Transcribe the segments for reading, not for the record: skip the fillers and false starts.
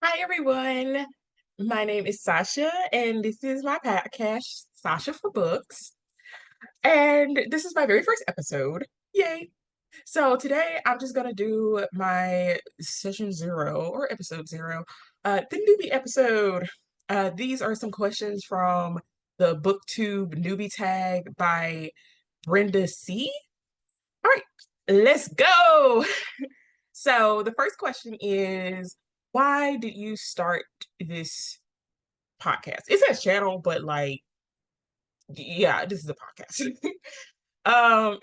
Hi, everyone. My name is Sasha, and this is my podcast, Sasha4Books. And this is my very first episode. Yay. So today I'm just going to do my session zero or episode zero, the newbie episode. These are some questions from the Booktube Newbie tag by Brenda C. All right, let's go. So the first question is, why did you start this podcast? It says channel, but like, yeah, this is a podcast.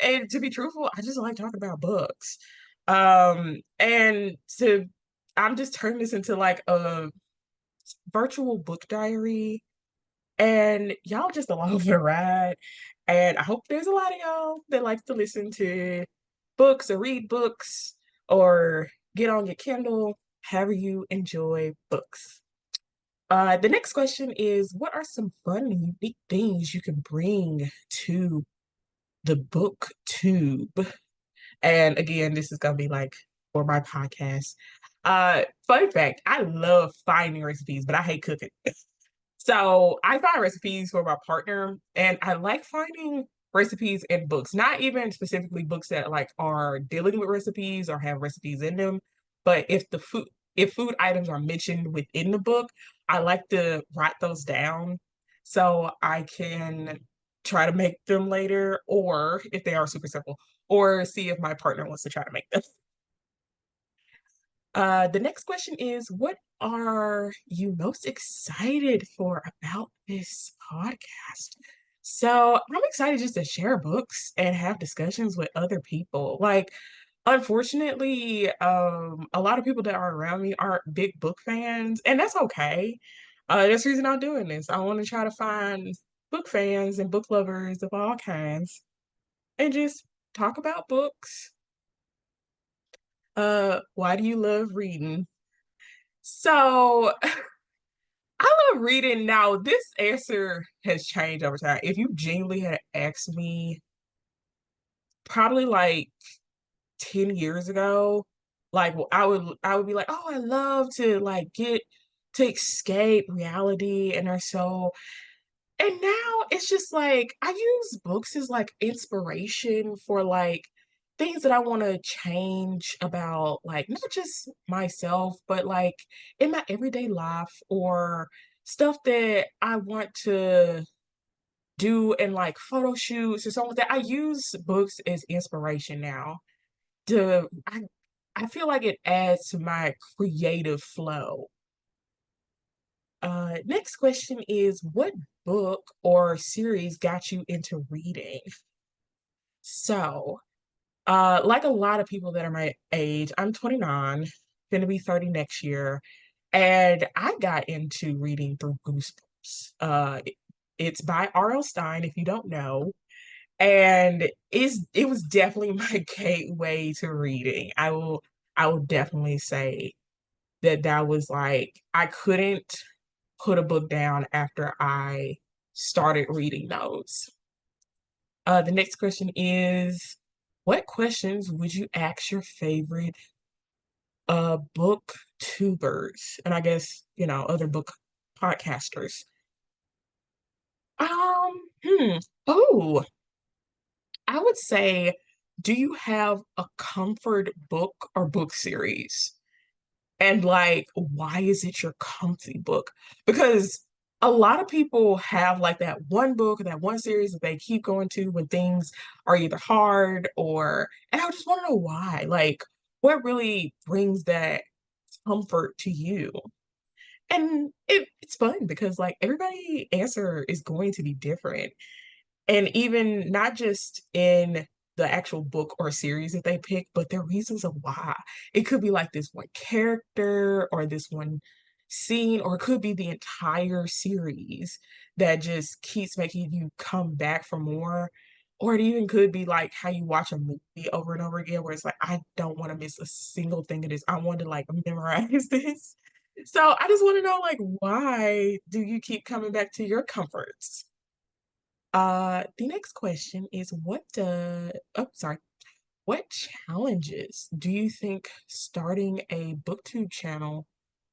And to be truthful, I just like talking about books. And to I'm just turning this into like a virtual book diary, and y'all just along for the ride. And I hope there's a lot of y'all that like to listen to books or read books or get on your Kindle, however you enjoy books. The next question is, what are some fun and unique things you can bring to the booktube? And again, this is gonna be like for my podcast. Fun fact, I love finding recipes, but I hate cooking. So I find recipes for my partner, and I like finding recipes in books, not even specifically books that like are dealing with recipes or have recipes in them, but if food items are mentioned within the book, I like to write those down so I can try to make them later, or if they are super simple, or see if my partner wants to try to make them. The next question is, what are you most excited for about this podcast? So I'm excited just to share books and have discussions with other people. Like, unfortunately, a lot of people that are around me aren't big book fans, and that's okay. That's the reason I'm doing this. I want to try to find book fans and book lovers of all kinds and just talk about books. Why do you love reading? So I love reading. Now, this answer has changed over time. If you genuinely had asked me probably like 10 years ago, like I would be like, oh, I love to like get to escape reality and or so. And now it's just like I use books as like inspiration for like things that I want to change about like not just myself, but like in my everyday life or stuff that I want to do in like photo shoots or something like that. I use books as inspiration now. To I feel like it adds to my creative flow. Next question is, what book or series got you into reading? So, like a lot of people that are my age, I'm 29, gonna be 30 next year, and I got into reading through Goosebumps. It's by R.L. Stine, if you don't know, and it was definitely my gateway to reading. I will definitely say that was like I couldn't put a book down after I started reading those. The next question is, what questions would you ask your favorite booktubers and I guess, other book podcasters? Hmm. Oh, I would say, do you have a comfort book or book series? And like, why is it your comfy book? Because a lot of people have like that one book or that one series that they keep going to when things are either hard and I just want to know why. Like, what really brings that comfort to you? And it's fun because like everybody answer is going to be different. And even not just in the actual book or series that they pick, but their reasons of why. It could be like this one character or this one scene, or it could be the entire series that just keeps making you come back for more. Or it even could be like how you watch a movie over and over again, where it's like, I don't want to miss a single thing of this. I want to like memorize this. So I just want to know, like, why do you keep coming back to your comforts? The next question is what challenges do you think starting a booktube channel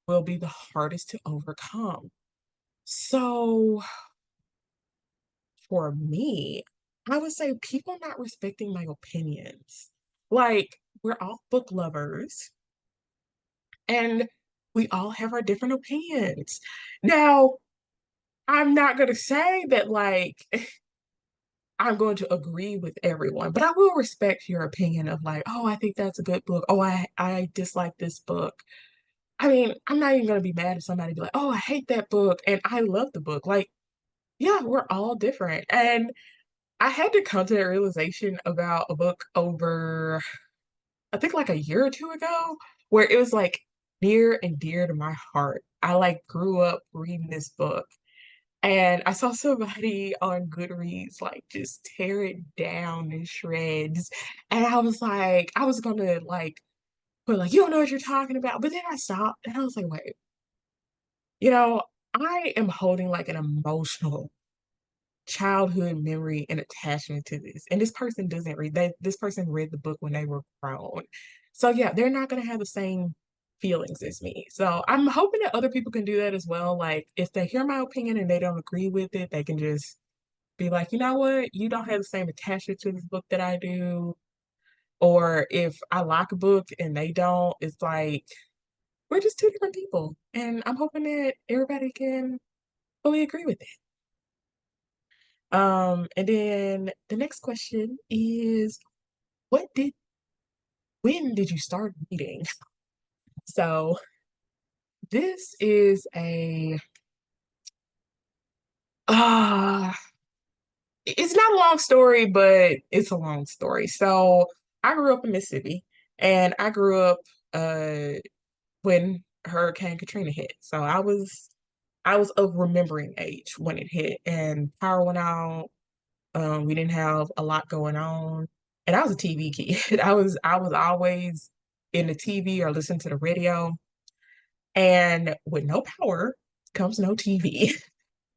will be the hardest to overcome. So for me, I would say people not respecting my opinions. Like, we're all book lovers and we all have our different opinions. Now, I'm not going to say that, like, I'm going to agree with everyone, but I will respect your opinion of, like, oh, I think that's a good book. Oh, I dislike this book. I mean, I'm not even going to be mad if somebody be like, oh, I hate that book and I love the book. Like, yeah, we're all different. And I had to come to that realization about a book over, I think like a year or two ago, where it was like near and dear to my heart. I like grew up reading this book and I saw somebody on Goodreads like just tear it down in shreds. And I was like, I was gonna like put like, you don't know what you're talking about. But then I stopped and I was like, wait, you know, I am holding like an emotional childhood memory and attachment to this. And this person doesn't read that this person read the book when they were grown. So yeah, they're not gonna have the same feelings as me. So I'm hoping that other people can do that as well. Like if they hear my opinion and they don't agree with it, they can just be like, you know what, you don't have the same attachment to this book that I do. Or if I like a book and they don't, it's like we're just two different people. And I'm hoping that everybody can fully agree with it. And then the next question is, what did when did you start reading? So this is a uh it's not a long story, but it's a long story. So I grew up in Mississippi and I grew up uh when Hurricane Katrina hit. So I was of remembering age when it hit and power went out. We didn't have a lot going on. And I was a TV kid. I was always in the TV or listening to the radio. And with no power comes no TV.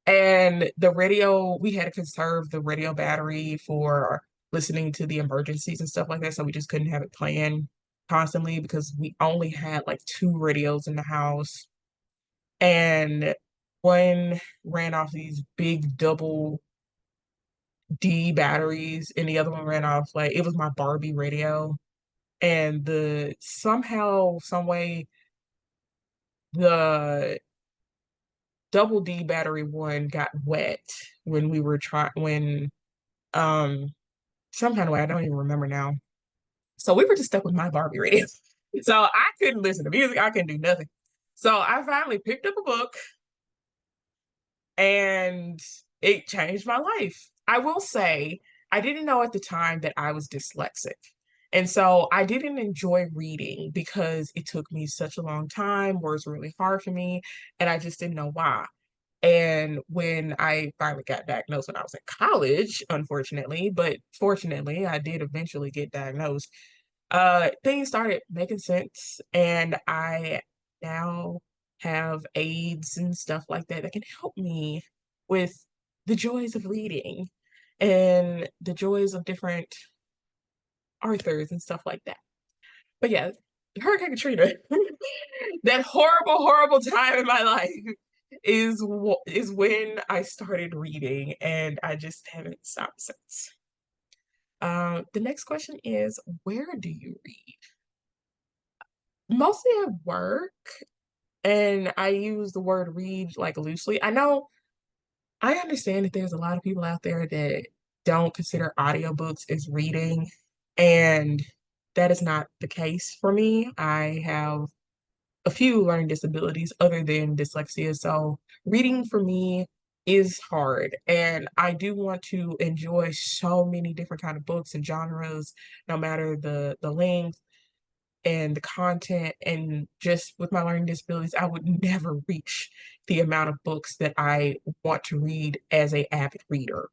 And the radio, we had to conserve the radio battery for listening to the emergencies and stuff like that. So we just couldn't have it playing constantly because we only had like two radios in the house. And one ran off these big double D batteries, and the other one ran off like it was my Barbie radio. And the somehow, some way, the double D battery one got wet when we were trying when some kind of way I don't even remember now. So we were just stuck with my Barbie radio. So I couldn't listen to music, I couldn't do nothing. So I finally picked up a book and it changed my life. I will say, I didn't know at the time that I was dyslexic. And so I didn't enjoy reading because it took me such a long time, words were really hard for me, and I just didn't know why. And when I finally got diagnosed when I was in college, unfortunately, but fortunately, I did eventually get diagnosed, things started making sense, and I now have aids and stuff like that that can help me with the joys of reading and the joys of different authors and stuff like that. But yeah, Hurricane Katrina, that horrible, horrible time in my life is when I started reading, and I just haven't stopped since. The next question is, where do you read? Mostly at work, and I use the word read like loosely. I know I understand that there's a lot of people out there that don't consider audiobooks as reading, and that is not the case for me. I have a few learning disabilities other than dyslexia, so reading for me is hard, and I do want to enjoy so many different kind of books and genres, no matter the length and the content. And just with my learning disabilities, I would never reach the amount of books that I want to read as a avid reader.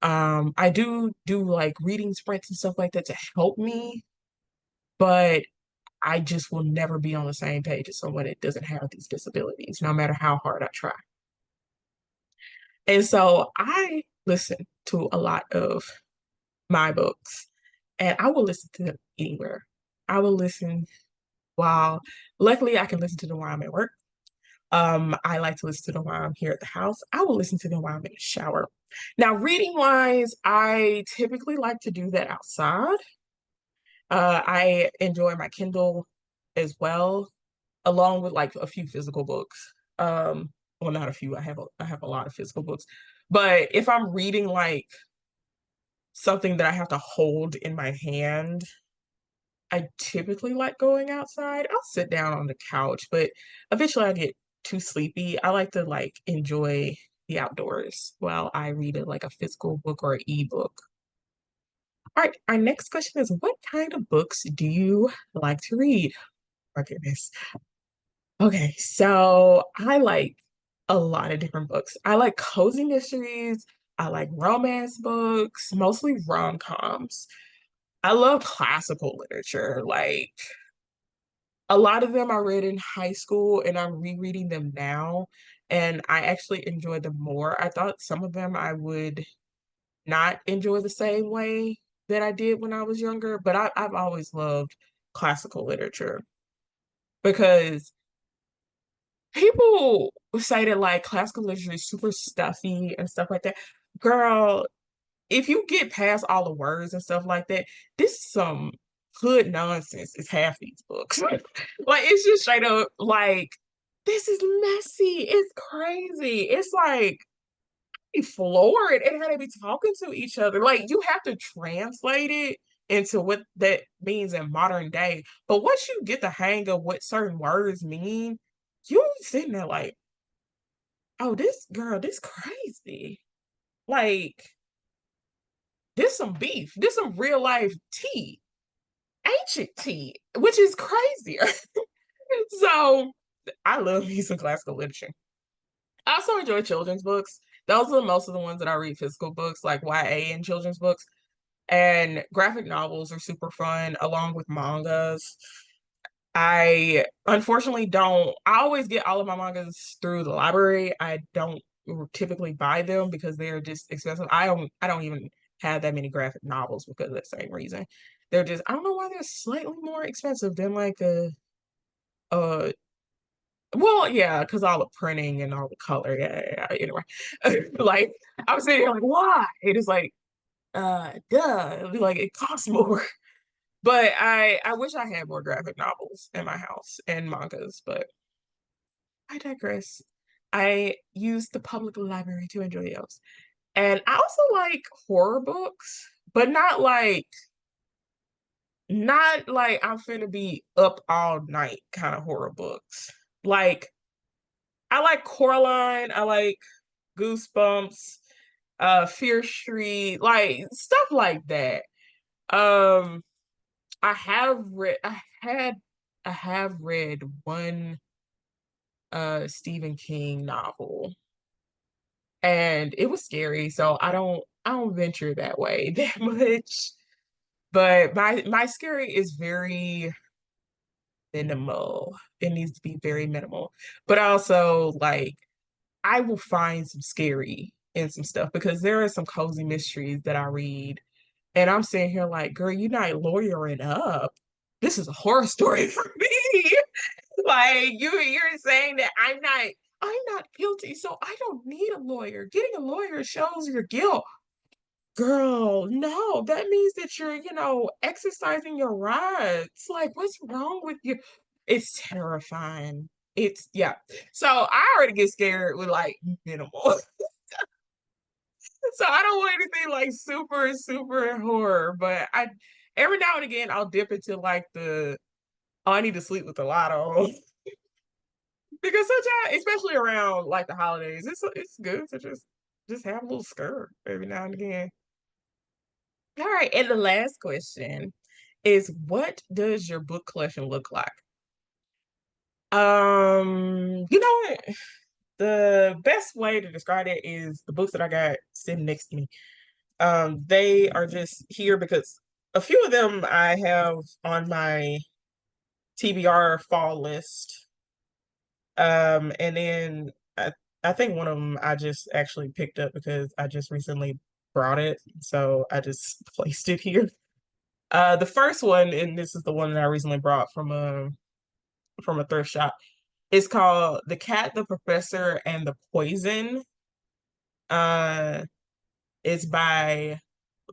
I do like reading sprints and stuff like that to help me, but I just will never be on the same page as someone that doesn't have these disabilities, no matter how hard I try. And so I listen to a lot of my books, and I will listen to them anywhere. I will listen Wow. Luckily, I can listen to them while I'm at work. I like to listen to them while I'm here at the house. I will listen to them while I'm in the shower. Now, reading wise, I typically like to do that outside. I enjoy my Kindle as well, along with like a few physical books. Well, not a few. I have a lot of physical books. But if I'm reading like something that I have to hold in my hand, I typically like going outside. I'll sit down on the couch, but eventually I get too sleepy. I like to like enjoy the outdoors while I read it like a physical book or an ebook. All right, our next question is what kind of books do you like to read? My goodness. Okay, so I like a lot of different books. I like cozy mysteries. I like romance books, mostly rom-coms. I love classical literature. Like a lot of them I read in high school and I'm rereading them now, and I actually enjoy them more. I thought some of them I would not enjoy the same way that I did when I was younger, but I've always loved classical literature because people say that like classical literature is super stuffy and stuff like that. Girl, if you get past all the words and stuff like that, this is some hood nonsense. It's half these books. Like it's just straight up like this is messy. It's crazy. It's like floored and how they be talking to each other. Like you have to translate it into what that means in modern day. But once you get the hang of what certain words mean, you sitting there like, oh, this girl, this crazy. Like this some beef. This some real life tea, ancient tea, which is crazier. So I love me some classical literature. I also enjoy children's books. Those are most of the ones that I read physical books, like YA and children's books. And graphic novels are super fun, along with mangas. I unfortunately don't, I always get all of my mangas through the library. I don't typically buy them because they're just expensive. I don't even have that many graphic novels because of that same reason. They're just, I don't know why they're slightly more expensive than like a well, yeah, because all the printing and all the color. Yeah, yeah, yeah. Anyway, like I was sitting here like, why? It is like, duh. It'd be like it costs more. But I wish I had more graphic novels in my house and mangas, but I digress. I use the public library to enjoy those. And I also like horror books, but not like I'm finna be up all night kind of horror books. Like I like Coraline, I like Goosebumps, Fear Street, like stuff like that. Um I have read one Stephen King novel and it was scary, so I don't venture that way that much. But my scary is very minimal. It needs to be very minimal. But also like I will find some scary in some stuff because there are some cozy mysteries that I read and I'm sitting here like, girl, you're not lawyering up. This is a horror story for me. Like you're saying that I'm not guilty, so I don't need a lawyer. Getting a lawyer shows your guilt. Girl, no, that means that you're exercising your rights. Like, what's wrong with you? It's terrifying. It's yeah. So I already get scared with like minimal. So I don't want anything like super, super horror, but I every now and again I'll dip into like oh, I need to sleep with the light on. Because sometimes, especially around like the holidays, it's good to just have a little skirt every now and again. All right, and the last question is what does your book collection look like? You know what? The best way to describe it is the books that I got sitting next to me. They are just here because a few of them I have on my TBR fall list. And then I think one of them I just actually picked up because I just recently brought it, so I just placed it here. The first one, and this is the one that I recently brought from. from a thrift shop. It's called The Cat, the Professor, and the Poison. Uh, it's by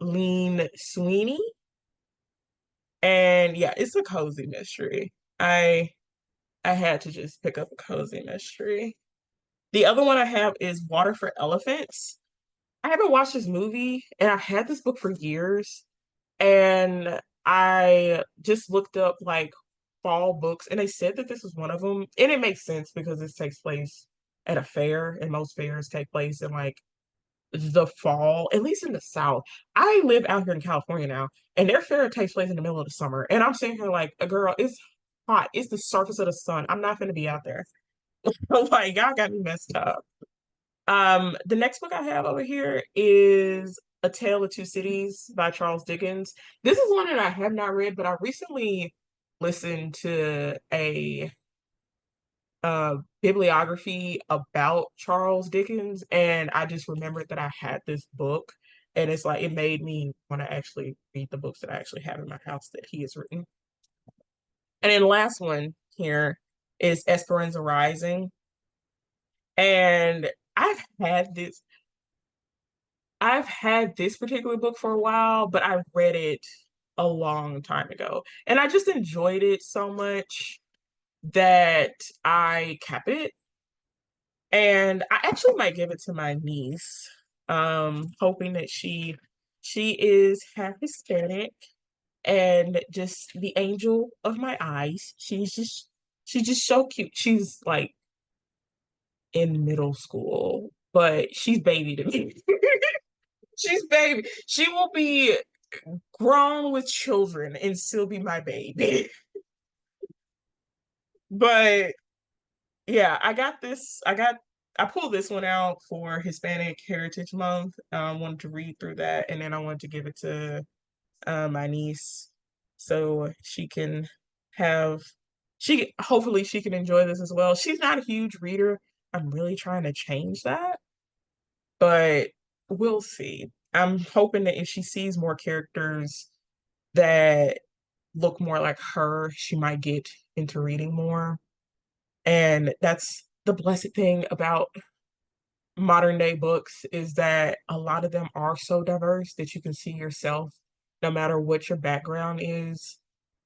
Leann Sweeney. And yeah, it's a cozy mystery. I I had to just pick up a cozy mystery. The other one I have is Water for Elephants. I haven't watched this movie, and I've had this book for years. And I just looked up like fall books, and they said that this was one of them. And it makes sense because this takes place at a fair, and most fairs take place in like the fall, at least in the South. I live out here in California now, and their fair takes place in the middle of the summer. And I'm sitting here like, a girl, it's hot. It's the surface of the sun. I'm not gonna be out there. Like, y'all got me messed up. The next book I have over here is A Tale of Two Cities by Charles Dickens. This is one that I have not read, but I recently listened to a bibliography about Charles Dickens, and I just remembered that I had this book, and it's like it made me want to actually read the books that I actually have in my house that he has written. And then the last one here is Esperanza Rising. And I've had this particular book for a while, but I read it a long time ago. And I just enjoyed it so much that I kept it. And I actually might give it to my niece, hoping that she is half Hispanic and just the angel of my eyes. She's just so cute. She's like in middle school, but she's baby to me. She's baby. She will be grown with children and still be my baby. But yeah, I pulled this one out for Hispanic Heritage Month. Wanted to read through that, and then I wanted to give it to my niece so she can have she hopefully she can enjoy this as well. She's not a huge reader. I'm really trying to change that, but we'll see. I'm hoping that if she sees more characters that look more like her, she might get into reading more. And that's the blessed thing about modern day books is that a lot of them are so diverse that you can see yourself no matter what your background is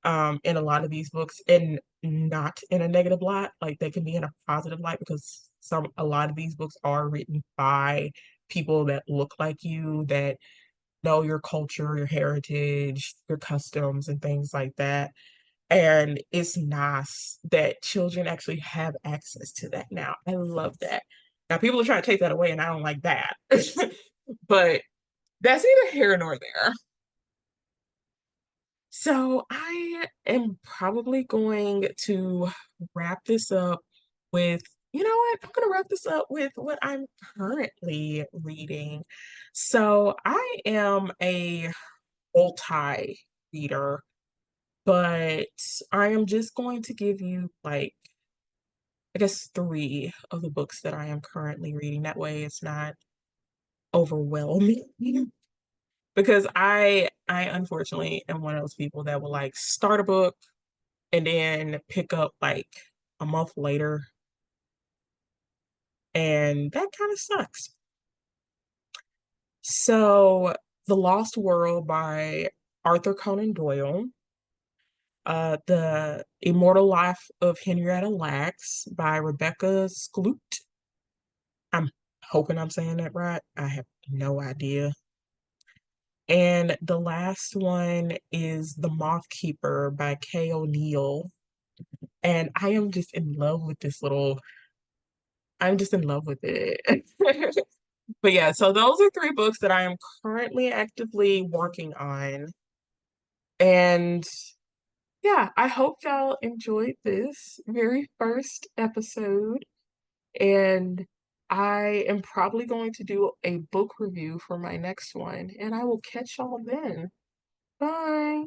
in a lot of these books, and not in a negative light. Like they can be in a positive light because a lot of these books are written by people that look like you, that know your culture, your heritage, your customs, and things like that. And it's nice that children actually have access to that now. I love that. Now, people are trying to take that away, and I don't like that. But that's neither here nor there. So I am probably going to wrap this up with, you know what? I'm going to wrap this up with what I'm currently reading. So I am a multi-reader, but I am just going to give you like, I guess, three of the books that I am currently reading. That way it's not overwhelming. Because I unfortunately am one of those people that will like start a book and then pick up like a month later, and that kind of sucks. So, The Lost World by Arthur Conan Doyle, The Immortal Life of Henrietta Lacks by Rebecca Skloot. I'm hoping I'm saying that right. I have no idea. And the last one is The Moth Keeper by Kay O'Neill. And I'm just in love with it. But yeah, so those are three books that I am currently actively working on. And yeah, I hope y'all enjoyed this very first episode. And I am probably going to do a book review for my next one. And I will catch y'all then. Bye.